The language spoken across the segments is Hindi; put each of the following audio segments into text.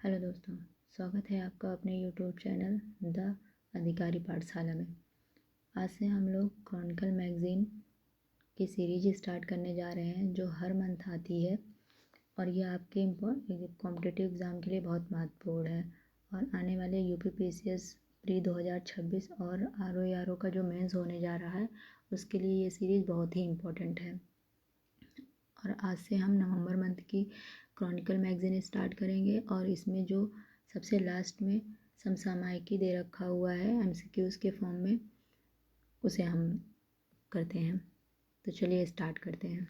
हेलो दोस्तों, स्वागत है आपका अपने यूट्यूब चैनल द अधिकारी पाठशाला में। आज से हम लोग क्रॉनिकल मैगज़ीन की सीरीज स्टार्ट करने जा रहे हैं जो हर मंथ आती है और ये आपके कॉम्पिटिटिव एग्ज़ाम के लिए बहुत महत्वपूर्ण है। और आने वाले यूपीपीसीएस प्री 2026 और आरओ का जो मेंस होने जा रहा है उसके लिए ये सीरीज़ बहुत ही इम्पोर्टेंट है। और आज से हम नवंबर मंथ की क्रॉनिकल मैगज़ीन स्टार्ट करेंगे और इसमें जो सबसे लास्ट में समसामयिकी दे रखा हुआ है एमसीक्यूज़ के फॉर्म में उसे हम करते हैं। तो चलिए स्टार्ट करते हैं।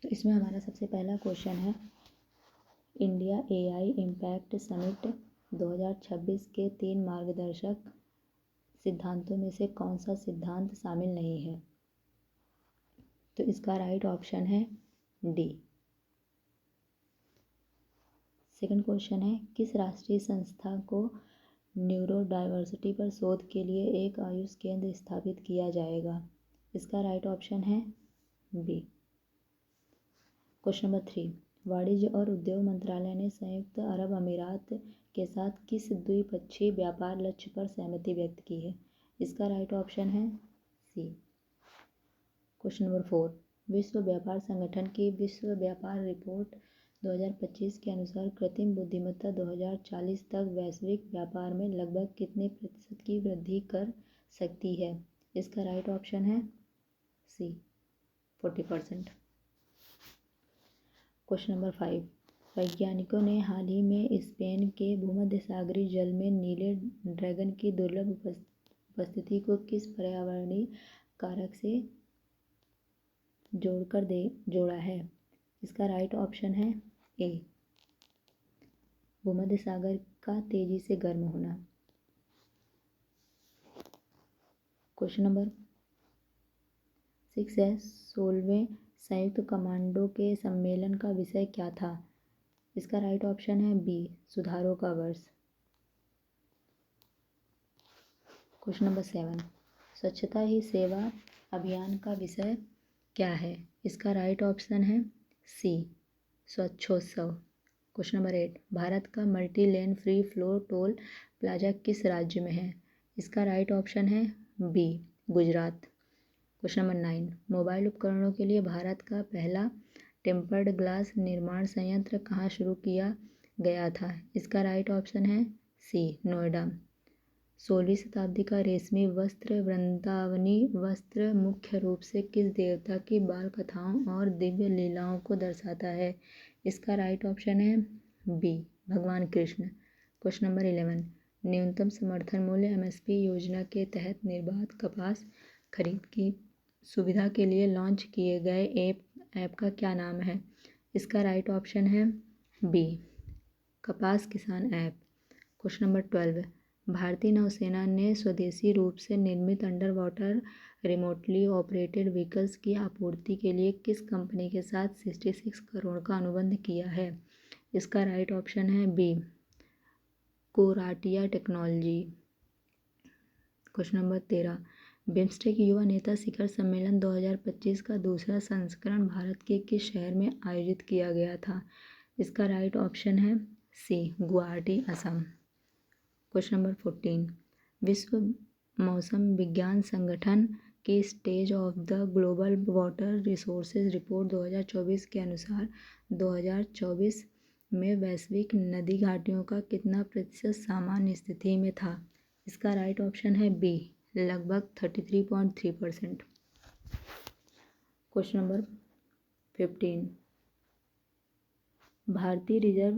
तो इसमें हमारा सबसे पहला क्वेश्चन है, इंडिया एआई इम्पैक्ट समिट 2026 के 3 मार्गदर्शक सिद्धांतों में से कौन सा सिद्धांत शामिल नहीं है? तो इसका राइट ऑप्शन है डी। सेकंड क्वेश्चन है, किस राष्ट्रीय संस्था को न्यूरो डाइवर्सिटी पर शोध के लिए एक आयुष केंद्र स्थापित किया जाएगा? इसका राइट ऑप्शन है बी। क्वेश्चन नंबर 3, वाणिज्य और उद्योग मंत्रालय ने संयुक्त अरब अमीरात के साथ किस द्विपक्षीय व्यापार लक्ष्य पर सहमति व्यक्त की है? इसका राइट ऑप्शन है सी। क्वेश्चन नंबर 4, विश्व व्यापार संगठन की विश्व व्यापार रिपोर्ट 2025 के अनुसार कृत्रिम बुद्धिमत्ता 2040 तक वैश्विक व्यापार में लगभग कितने प्रतिशत की वृद्धि कर सकती है? इसका राइट ऑप्शन है सी, 40%। क्वेश्चन नंबर 5, वैज्ञानिकों ने हाल ही में स्पेन के भूमध्य सागरीय जल में नीले ड्रैगन की दुर्लभ उपस्थिति को किस पर्यावरणीय कारक से जोड़ा है? इसका राइट ऑप्शन है ए, भूमध्य सागर का तेजी से गर्म होना। क्वेश्चन नंबर 6 है, 16वें संयुक्त कमांडो के सम्मेलन का विषय क्या था? इसका राइट ऑप्शन है बी, सुधारों का वर्ष। क्वेश्चन नंबर 7, स्वच्छता ही सेवा अभियान का विषय क्या है? इसका राइट ऑप्शन है C, Swachhotsav. Question number 8, Bharat का multi lane free flow toll plaza किस राज्य में है? इसका राइट ऑप्शन है B, Gujarat. Question number 9, mobile उपकरणों के लिए भारत का पहला टेम्पर्ड ग्लास निर्माण संयंत्र कहाँ शुरू किया गया था? इसका राइट ऑप्शन है सी, नोएडा। 16वीं शताब्दी का रेशमी वस्त्र वृंदावनी वस्त्र मुख्य रूप से किस देवता की बाल कथाओं और दिव्य लीलाओं को दर्शाता है? इसका राइट ऑप्शन है बी, भगवान कृष्ण। क्वेश्चन नंबर 11, न्यूनतम समर्थन मूल्य एमएसपी योजना के तहत निर्बाध कपास खरीद की सुविधा के लिए लॉन्च किए गए ऐप का क्या नाम है? इसका राइट ऑप्शन है बी, कपास किसान ऐप। क्वेश्चन नंबर 12, भारतीय नौसेना ने स्वदेशी रूप से निर्मित under water remotely operated vehicles की आपूर्ति के लिए किस कंपनी के साथ 66 करोड़ का अनुबंध किया है? इसका राइट ऑप्शन है B, Coratia technology. Question number 13, BIMSTEC युवा नेता शिखर सम्मेलन 2025 का दूसरा संस्करण भारत के किस शहर में आयोजित किया गया था? इसका राइट ऑप्शन है सी, गुवाहाटी, असम। क्वेश्चन नंबर 14, विश्व मौसम विज्ञान संगठन की stage of the global water resources report 2024 के अनुसार 2024 में वैश्विक नदी घाटियों का कितना प्रतिशत सामान्य स्थिति में था? इसका राइट ऑप्शन है बी, लगभग 33.3%। क्वेश्चन नंबर 15, भारतीय रिजर्व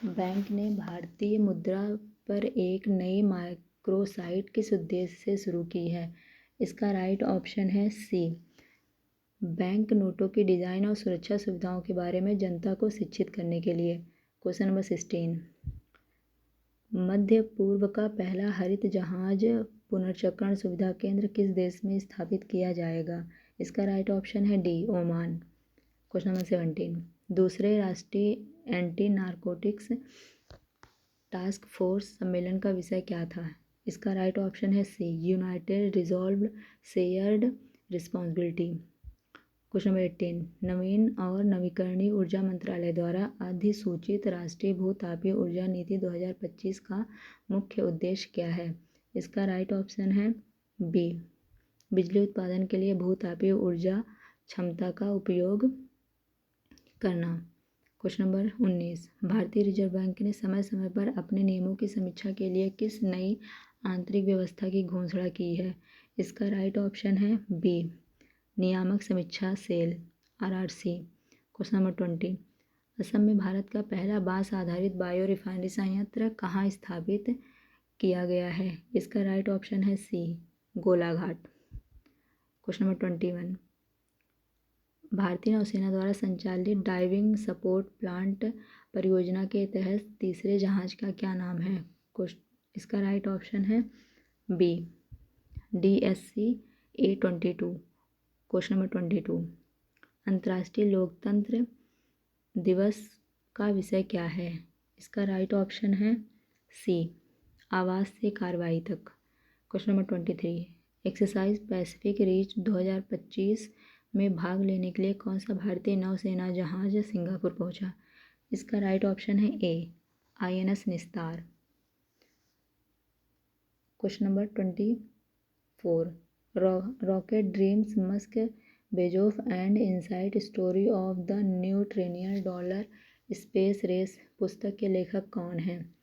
बैंक ने भारतीय मुद्रा पर एक नई माइक्रो साइट किस उद्देश्य से शुरू की है? इसका राइट ऑप्शन है सी, बैंक नोटों की डिज़ाइन और सुरक्षा सुविधाओं के बारे में जनता को शिक्षित करने के लिए। क्वेश्चन नंबर 16, मध्य पूर्व का पहला हरित जहाज पुनर्चक्रण सुविधा केंद्र किस देश में स्थापित किया जाएगा? इसका राइट ऑप्शन है डी, ओमान। क्वेश्चन नंबर 17, दूसरे राष्ट्रीय एंटी नारकोटिक्स टास्क फोर्स सम्मेलन का विषय क्या था? इसका राइट ऑप्शन है C, united resolve shared responsibility. Question number 18, नवीन और नवीकरणीय ऊर्जा मंत्रालय द्वारा अधिसूचित राष्ट्रीय भू-तापीय ऊर्जा नीति 2025 का मुख्य उद्देश्य क्या है? इसका राइट ऑप्शन है बी, बिजली उत्पादन के लिए भू-तापीय ऊर्जा क्षमता का उपयोग करना। क्वेश्चन नंबर 19, भारतीय रिजर्व बैंक ने समय समय पर अपने नियमों की समीक्षा के लिए किस नई आंतरिक व्यवस्था की घोषणा की है? इसका राइट ऑप्शन है बी, नियामक समीक्षा cell RRC. Question number 20, Assam में भारत का पहला बांस आधारित बायो रिफाइनरी संयंत्र कहाँ स्थापित किया गया है? इसका राइट ऑप्शन है सी, गोलाघाट। क्वेश्चन नंबर 21, भारतीय नौसेना द्वारा संचालित डाइविंग सपोर्ट प्लांट परियोजना के तहत तीसरे जहाज का क्या नाम है? इसका राइट ऑप्शन है बी, DSC-A-22। क्वेश्चन नंबर 22, अंतर्राष्ट्रीय लोकतंत्र दिवस का विषय क्या है? इसका राइट ऑप्शन है सी, आवाज़ से कार्रवाई तक। Question number 23, exercise Pacific reach 2025 में भाग लेने के लिए कौन सा भारतीय नौसेना जहाज सिंगापुर पहुंचा? इसका राइट ऑप्शन है A, INS Nistar. Question number 24, rocket dreams Musk Bezos and inside story of the new trillion dollar space race पुस्तक के लेखक कौन हैं?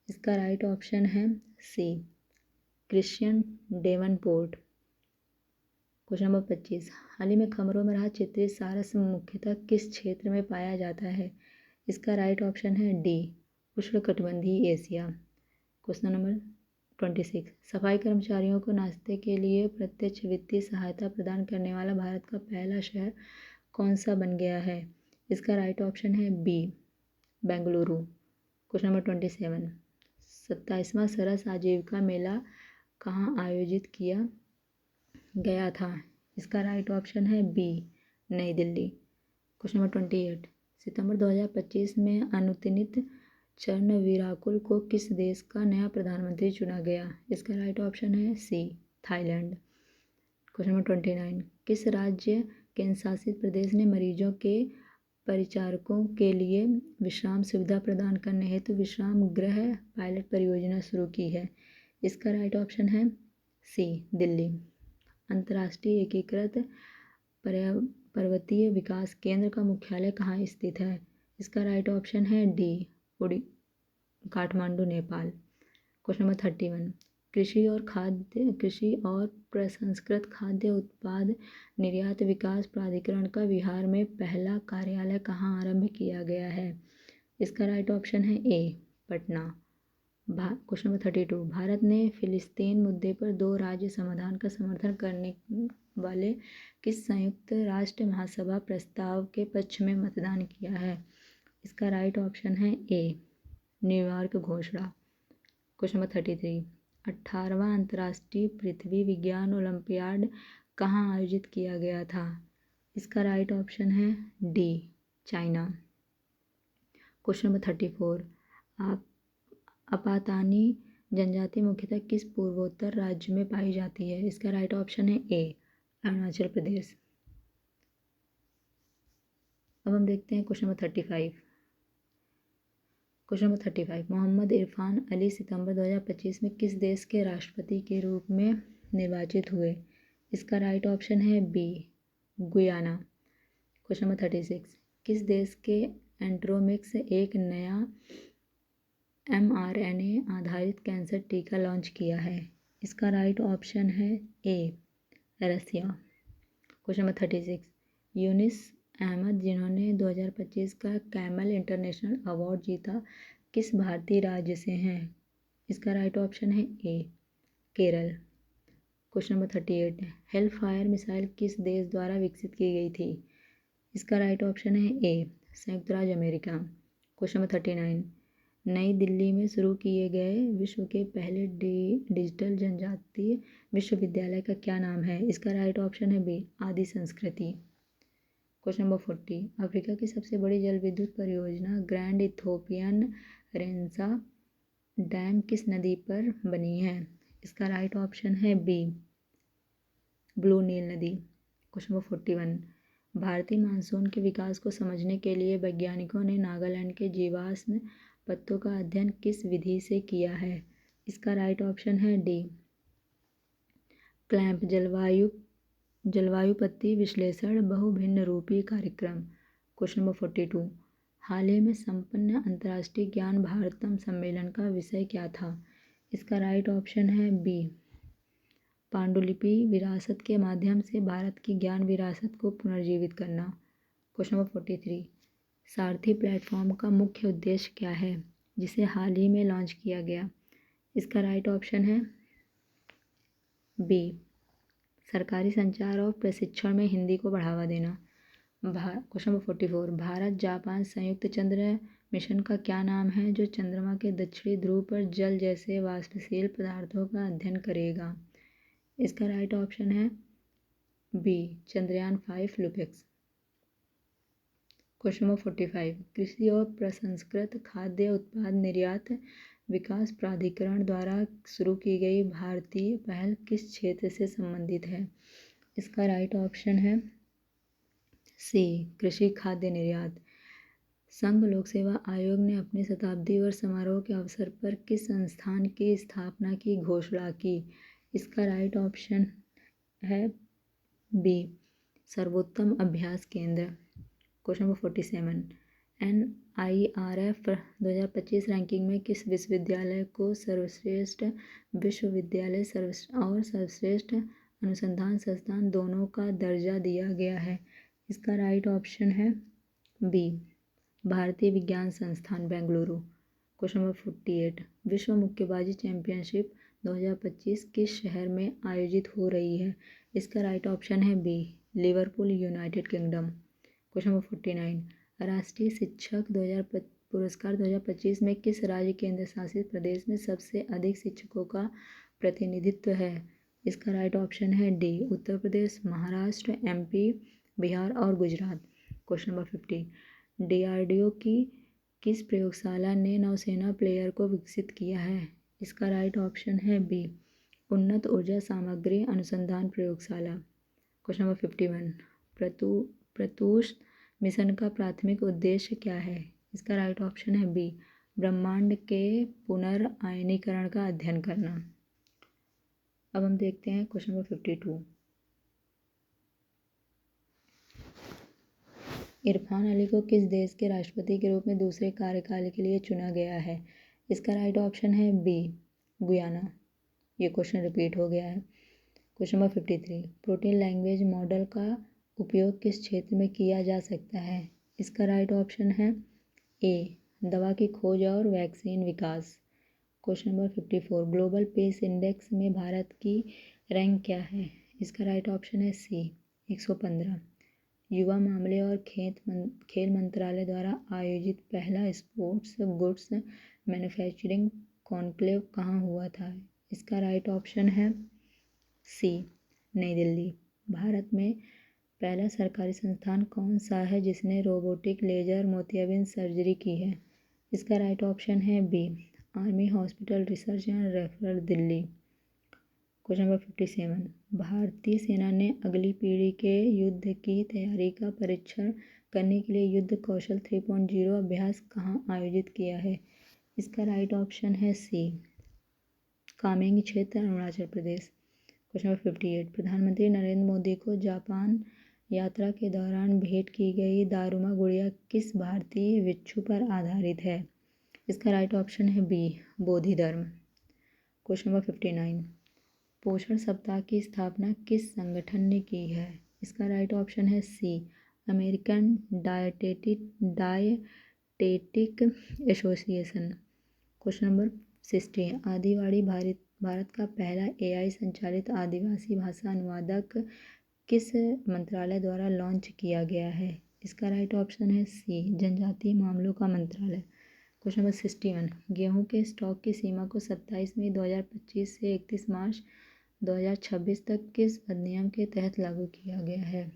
इसका राइट ऑप्शन है C, Christian Davenport. Question number 25, हाल ही में खबरों में रहा चित्रित सारस मुख्यतः किस क्षेत्र में पाया जाता है? इसका राइट ऑप्शन है डी, उष्णकटिबंधीय एशिया। क्वेश्चन नंबर 26, सफाई कर्मचारियों को नाश्ते के लिए प्रत्यक्ष वित्तीय सहायता प्रदान करने वाला भारत का पहला शहर कौन सा बन गया है? इसका राइट ऑप्शन है बी, बेंगलुरु। क्वेश्चन नंबर 27, 27वां सरस आजीविका मेला कहाँ आयोजित किया गया था? इसका राइट ऑप्शन है बी, नई दिल्ली। क्वेश्चन नंबर 28, सितंबर 2025 में अनुत्तीर्णित चर्नवीराकुल को किस देश का नया प्रधानमंत्री चुना गया? इसका राइट ऑप्शन है सी, थाईलैंड। क्वेश्चन नंबर 29, किस राज्य केंद्रशासित प्रदेश ने मरीजों के परिचारकों के लिए विश्राम सुविधा प्रदान करने हेतु विश्राम गृह पायलट परियोजना शुरू की है? इसका राइट ऑप्शन है सी, दिल्ली। अंतर्राष्ट्रीय एकीकृत पर्वतीय विकास केंद्र का मुख्यालय कहाँ स्थित है? इसका राइट ऑप्शन है D, Kathmandu, Nepal. Question number 31, कृषि और प्रसंस्कृत खाद्य उत्पाद निर्यात विकास प्राधिकरण का बिहार में पहला कार्यालय कहाँ आरंभ किया गया है? इसका राइट ऑप्शन है ए, पटना। क्वेश्चन नंबर 32, भारत ने फिलिस्तीन मुद्दे पर दो राज्य समाधान का समर्थन करने वाले किस संयुक्त राष्ट्र महासभा प्रस्ताव के पक्ष में मतदान किया है? इसका राइट ऑप्शन है ए, न्यूयॉर्क घोषणा। क्वेश्चन नंबर 33, 18वां अंतर्राष्ट्रीय पृथ्वी विज्ञान ओलंपियाड कहाँ आयोजित किया गया था? इसका राइट ऑप्शन है D, China. Question number 34, Apatani जनजाति मुख्यतः किस पूर्वोत्तर राज्य में पाई जाती है? इसका राइट ऑप्शन है ए, अरुणाचल प्रदेश। अब हम देखते हैं question number 35। Question number 35, Mohammad Irfan Ali सितंबर 2025 में किस देश के राष्ट्रपति के रूप में निर्वाचित हुए? इसका राइट ऑप्शन है बी, गुयाना। क्वेश्चन नंबर 36, किस देश के एंट्रोमिक्स एक नया mRNA आधारित कैंसर टीका लॉन्च किया है? इसका राइट ऑप्शन है ए, रसिया। क्वेश्चन नंबर 36, यूनिस अहमद जिन्होंने 2025 का कैमल इंटरनेशनल अवार्ड जीता किस भारतीय राज्य से हैं? इसका राइट ऑप्शन है A, Kerala. Question number 38, Hellfire missile किस देश द्वारा विकसित की गई थी? इसका राइट ऑप्शन है ए, संयुक्त राज्य अमेरिका। क्वेश्चन नंबर 39, नई दिल्ली में शुरू किए गए विश्व के पहले डिजिटल जनजातीय विश्वविद्यालय का क्या नाम है? इसका राइट ऑप्शन है बी, आदि संस्कृति। क्वेश्चन नंबर 40, अफ्रीका की सबसे बड़ी जल विद्युत परियोजना ग्रैंड इथोपियन रेंसा डैम किस नदी पर बनी है? इसका राइट ऑप्शन है बी, ब्लू नील नदी। क्वेश्चन नंबर 41, भारतीय मानसून के विकास को समझने के लिए वैज्ञानिकों ने नागालैंड के जीवाश्म पत्तों का अध्ययन किस विधि से किया है? इसका राइट ऑप्शन है डी, क्लैंप जलवायु पत्ती विश्लेषण बहुभिन्न रूपी कार्यक्रम। क्वेश्चन नंबर 42, हाल ही में संपन्न अंतर्राष्ट्रीय ज्ञान भारतम सम्मेलन का विषय क्या था? इसका राइट ऑप्शन है बी, पांडुलिपि विरासत के माध्यम से भारत की ज्ञान विरासत को पुनर्जीवित करना। क्वेश्चन नंबर 43, सारथी प्लेटफॉर्म का मुख्य उद्देश्य क्या है जिसे हाल ही में लॉन्च किया गया? इसका राइट ऑप्शन है बी, सरकारी संचार और प्रशिक्षण में हिंदी को बढ़ावा देना। क्वेश्चन नंबर 44, भारत जापान संयुक्त चंद्र मिशन का क्या नाम है जो चंद्रमा के दक्षिणी ध्रुव पर जल जैसे वाष्पशील पदार्थों का अध्ययन करेगा? इसका राइट ऑप्शन है B, Chandrayaan 5 LUPEX. Question number 45, कृषि और प्रसंस्कृत खाद्य उत्पाद निर्यात विकास प्राधिकरण द्वारा शुरू की गई भारतीय पहल किस क्षेत्र से संबंधित है? इसका राइट ऑप्शन है सी, कृषि खाद्य निर्यात। संघ लोक सेवा आयोग ने अपने शताब्दी वर्ष समारोह के अवसर पर किस संस्थान की स्थापना की घोषणा की? इसका राइट ऑप्शन है बी, सर्वोत्तम अभ्यास केंद्र। क्वेश्चन नंबर 47, NIRF 2025 रैंकिंग में किस विश्वविद्यालय को सर्वश्रेष्ठ विश्वविद्यालय और सर्वश्रेष्ठ अनुसंधान संस्थान दोनों का दर्जा दिया गया है? इसका राइट ऑप्शन है बी, भारतीय विज्ञान संस्थान बेंगलुरु। क्वेश्चन नंबर 48, विश्व मुक्केबाजी चैंपियनशिप 2025 किस शहर में आयोजित हो रही है? इसका राइट ऑप्शन है B, Liverpool, United Kingdom. Question number 49, राष्ट्रीय शिक्षक पुरस्कार 2025 में किस राज्य केंद्र शासित प्रदेश में सबसे अधिक शिक्षकों का प्रतिनिधित्व है? इसका राइट ऑप्शन है डी, उत्तर प्रदेश, महाराष्ट्र, MP, बिहार और गुजरात। क्वेश्चन नंबर 50, DRDO की किस प्रयोगशाला ने नौसेना प्लेयर को विकसित किया है? इसका राइट ऑप्शन है बी, उन्नत ऊर्जा सामग्री अनुसंधान प्रयोगशाला। क्वेश्चन नंबर 51, प्रत्यूष मिशन का प्राथमिक उद्देश्य क्या है? इसका राइट ऑप्शन है बी, ब्रह्मांड के पुनर्आयनीकरण का अध्ययन करना। अब हम देखते हैं क्वेश्चन नंबर 52, इरफान अली को किस देश के राष्ट्रपति के रूप में दूसरे कार्यकाल के लिए चुना गया है? इसका राइट ऑप्शन है बी, गुयाना। ये क्वेश्चन रिपीट हो गया है। Question number 53, protein language model का उपयोग किस क्षेत्र में किया जा सकता है? इसका राइट ऑप्शन है ए, दवा की खोज और वैक्सीन विकास। Question number 54, global peace index में भारत की रैंक क्या है? इसका राइट ऑप्शन है सी, 115। युवा मामले और खेल मंत्रालय द्वारा आयोजित पहला स्पोर्ट्स गुड्स मैन्युफैक्चरिंग कॉन्क्लेव कहाँ हुआ था? इसका राइट ऑप्शन है सी, नई दिल्ली। भारत में पहला सरकारी संस्थान कौन सा है जिसने रोबोटिक लेजर मोतियाबिंद सर्जरी की है? इसका राइट ऑप्शन है B, army hospital research and referral Delhi. Question number 57, भारतीय सेना ने अगली पीढ़ी के युद्ध की तैयारी का परीक्षण करने के लिए युद्ध कौशल 3.0 अभ्यास कहाँ आयोजित किया है? इसका राइट ऑप्शन है सी, कामेंग क्षेत्र, अरुणाचल प्रदेश। क्वेश्चन नंबर 58, प्रधानमंत्री नरेंद्र मोदी को जापान यात्रा के दौरान भेंट की गई दारुमा गुड़िया किस भारतीय भिक्षु पर आधारित है? इसका राइट ऑप्शन है बी, बोधि धर्म। क्वेश्चन नंबर 59, पोषण सप्ताह की स्थापना किस संगठन ने की है? इसका राइट ऑप्शन है C, American dietetic association. Question number 60, आदिवाड़ी भारत का पहला AI संचालित आदिवासी भाषा अनुवादक किस मंत्रालय द्वारा लॉन्च किया गया है? इसका राइट ऑप्शन है सी, जनजातीय मामलों का मंत्रालय। क्वेश्चन नंबर 61, गेहूं के स्टॉक की सीमा को 27 मई 2025 से 31 मार्च 2026 तक किस अधिनियम के तहत लागू किया गया है?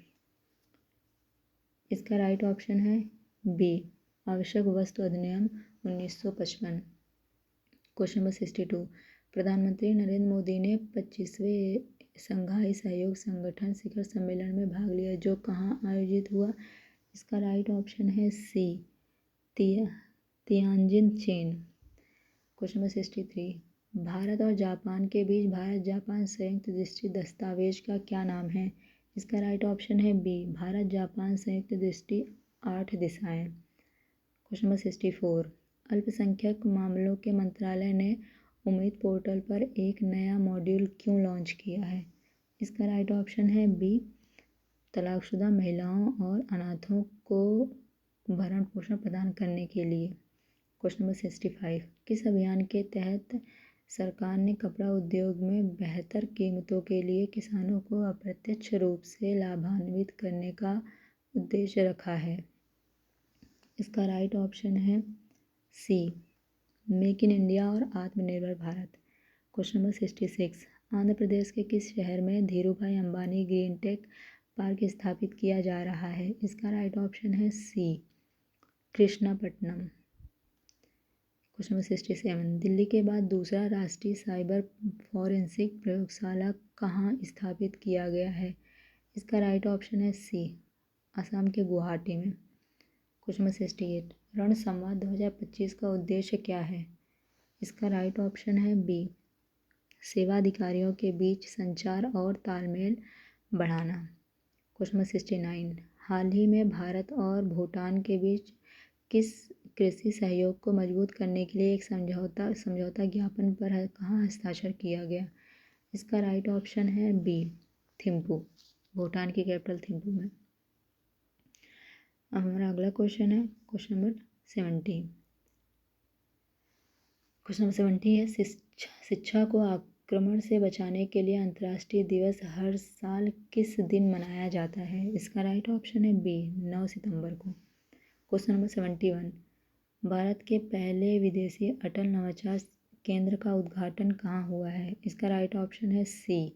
इसका राइट ऑप्शन है बी, आवश्यक वस्तु अधिनियम 1955। क्वेश्चन नंबर 62, प्रधानमंत्री नरेंद्र मोदी ने 25वें शंघाई सहयोग संगठन शिखर सम्मेलन में भाग लिया जो कहाँ आयोजित हुआ? इसका राइट ऑप्शन है सी, तियानजिन, चीन। क्वेश्चन नंबर 63, भारत और जापान के बीच भारत जापान संयुक्त दृष्टि दस्तावेज का क्या नाम है? इसका राइट ऑप्शन है बी, भारत जापान संयुक्त दृष्टि 8 दिशाएं। क्वेश्चन नंबर 64, अल्पसंख्यक मामलों के मंत्रालय ने उम्मीद पोर्टल पर एक नया मॉड्यूल क्यों लॉन्च किया है? इसका राइट ऑप्शन है बी, तलाकशुदा महिलाओं और अनाथों को भरण पोषण प्रदान करने के लिए। क्वेश्चन नंबर 65, किस अभियान के तहत सरकार ने कपड़ा उद्योग में बेहतर कीमतों के लिए किसानों को अप्रत्यक्ष रूप से लाभान्वित करने का उद्देश्य रखा है? इसका राइट ऑप्शन है सी, मेक इन इंडिया और आत्मनिर्भर भारत। क्वेश्चन नंबर 66, आंध्र प्रदेश के किस शहर में Dhirubhai Ambani green tech park स्थापित किया जा रहा है? इसका राइट ऑप्शन है C, Krishnapatnam. Question number 67, Delhi के बाद दूसरा राष्ट्रीय साइबर फॉरेंसिक प्रयोगशाला कहाँ स्थापित किया गया है? इसका राइट ऑप्शन है सी, असम के गुवाहाटी में। क्वेश्चन नंबर 68, रण संवाद 2025 का उद्देश्य क्या है? इसका राइट ऑप्शन है बी, सेवा अधिकारियों के बीच संचार और तालमेल बढ़ाना। क्वेश्चन नंबर 69, हाल ही में भारत और भूटान के बीच किस कृषि सहयोग को मजबूत करने के लिए एक समझौता ज्ञापन पर कहाँ हस्ताक्षर किया गया? इसका राइट ऑप्शन है बी, थिम्पू, भूटान की कैपिटल थिम्पू में। अब हमारा अगला क्वेश्चन है क्वेश्चन नंबर 70। क्वेश्चन नंबर 70 है, शिक्षा को आक्रमण से बचाने के लिए अंतर्राष्ट्रीय दिवस हर साल किस दिन मनाया जाता है? इसका राइट ऑप्शन है बी, 9 सितंबर को। क्वेश्चन नंबर 71, भारत के पहले विदेशी अटल नवाचार केंद्र का उद्घाटन कहाँ हुआ है? इसका राइट ऑप्शन है सी,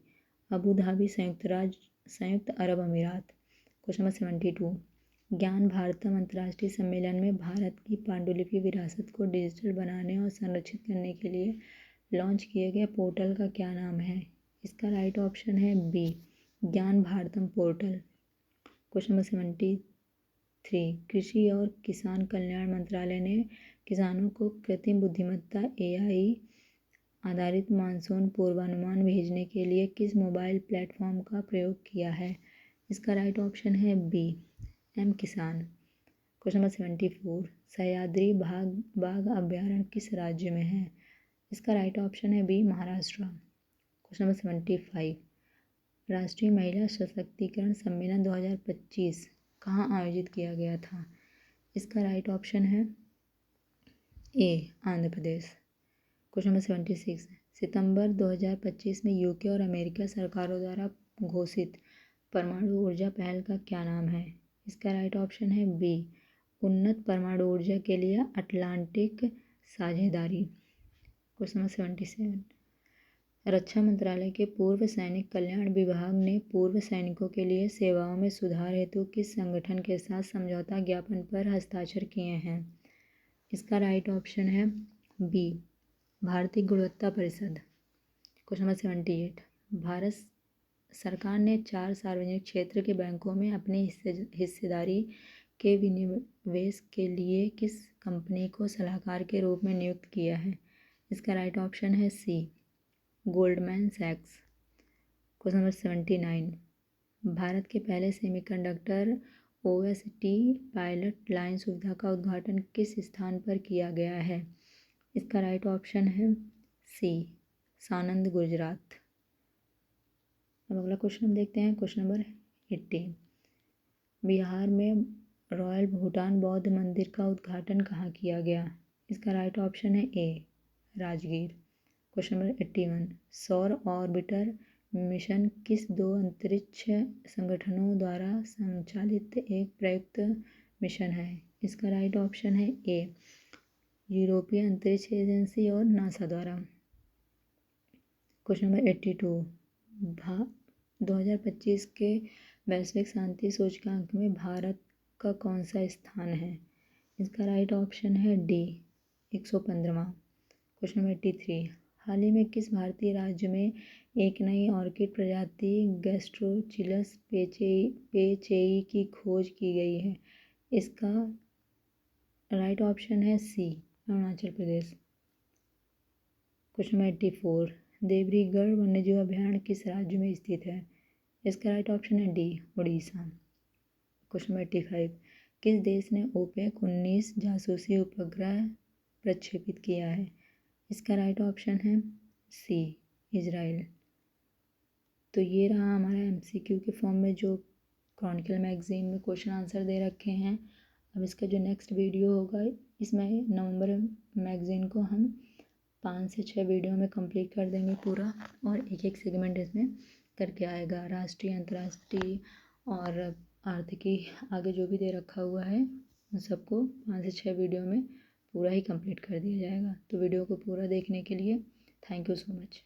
अबू धाबी, संयुक्त अरब अमीरात। क्वेश्चन नंबर 72, ज्ञान भारतम अंतर्राष्ट्रीय सम्मेलन में भारत की पांडुलिपि विरासत को डिजिटल बनाने और संरक्षित करने के लिए लॉन्च किए गए पोर्टल का क्या नाम है? इसका राइट ऑप्शन है बी, ज्ञान भारतम पोर्टल। क्वेश्चन नंबर 73, कृषि और किसान कल्याण मंत्रालय ने किसानों को कृत्रिम बुद्धिमत्ता AI आधारित मानसून पूर्वानुमान भेजने के लिए किस मोबाइल प्लेटफॉर्म का प्रयोग किया है? इसका राइट ऑप्शन है बी, एम किसान। क्वेश्चन नंबर 74, सह्याद्री बाघ अभ्यारण्य किस राज्य में है? इसका राइट ऑप्शन है बी, महाराष्ट्र। क्वेश्चन नंबर 75, राष्ट्रीय महिला सशक्तिकरण सम्मेलन 2025 कहाँ आयोजित किया गया था? इसका राइट ऑप्शन है ए, आंध्र प्रदेश। क्वेश्चन नंबर 76, सितंबर 2025 में UK और अमेरिका सरकारों द्वारा घोषित परमाणु ऊर्जा पहल का क्या नाम है? इसका राइट ऑप्शन है बी, उन्नत परमाणु ऊर्जा के लिए अटलांटिक साझेदारी। क्वेश्चन नंबर 77, रक्षा मंत्रालय के पूर्व सैनिक कल्याण विभाग ने पूर्व सैनिकों के लिए सेवाओं में सुधार हेतु किस संगठन के साथ समझौता ज्ञापन पर हस्ताक्षर किए हैं? इसका राइट ऑप्शन है बी, भारतीय गुणवत्ता परिषद। क्वेश्चन नंबर 78, भारत सरकार ने 4 सार्वजनिक क्षेत्र के बैंकों में अपनी हिस्सेदारी के विनिवेश के लिए किस कंपनी को सलाहकार के रूप में नियुक्त किया है? इसका राइट ऑप्शन है सी, गोल्डमैन सैक्स। क्वेश्चन नंबर 79, भारत के पहले सेमीकंडक्टर OST पायलट लाइन सुविधा का उद्घाटन किस स्थान पर किया गया है? इसका राइट ऑप्शन है सी, सानंद, गुजरात। अब अगला क्वेश्चन हम देखते हैं क्वेश्चन नंबर 80, बिहार में रॉयल भूटान बौद्ध मंदिर का उद्घाटन कहाँ किया गया? इसका राइट ऑप्शन है ए, राजगीर। क्वेश्चन नंबर 81, सौर ऑर्बिटर मिशन किस 2 अंतरिक्ष संगठनों द्वारा संचालित एक प्रयुक्त मिशन है? इसका राइट ऑप्शन है ए, यूरोपीय अंतरिक्ष एजेंसी और नासा द्वारा। क्वेश्चन नंबर 82, 2025 के वैश्विक शांति सूचकांक में भारत का कौन सा स्थान है? इसका राइट ऑप्शन है डी, 115वां। क्वेश्चन नंबर 83, हाल ही में किस भारतीय राज्य में एक नई ऑर्किड प्रजाति गैस्ट्रोचिलस पेचेई की खोज की गई है? इसका राइट ऑप्शन है सी, अरुणाचल प्रदेश। क्वेश्चन नंबर 84, देवरीगढ़ वन्यजीव अभयारण्य किस राज्य में स्थित है? इसका राइट ऑप्शन है डी, उड़ीसा। क्वेश्चन नंबर 85, किस देश ने ओपेक 19 जासूसी उपग्रह प्रक्षेपित किया है? इसका राइट ऑप्शन है सी, इजराइल। तो ये रहा हमारा एमसीक्यू के फॉर्म में जो क्रॉनिकल मैगजीन में क्वेश्चन आंसर दे रखे हैं। अब इसका जो नेक्स्ट वीडियो होगा, इसमें नवंबर मैगजीन को हम 5 से 6 वीडियो में कंप्लीट कर देंगे पूरा, और एक एक सेगमेंट इसमें करके आएगा। राष्ट्रीय, अंतर्राष्ट्रीय और आर्थिकी आगे जो भी दे रखा हुआ है उन सबको 5 से 6 वीडियो में पूरा ही कंप्लीट कर दिया जाएगा। तो वीडियो को पूरा देखने के लिए थैंक यू सो मच।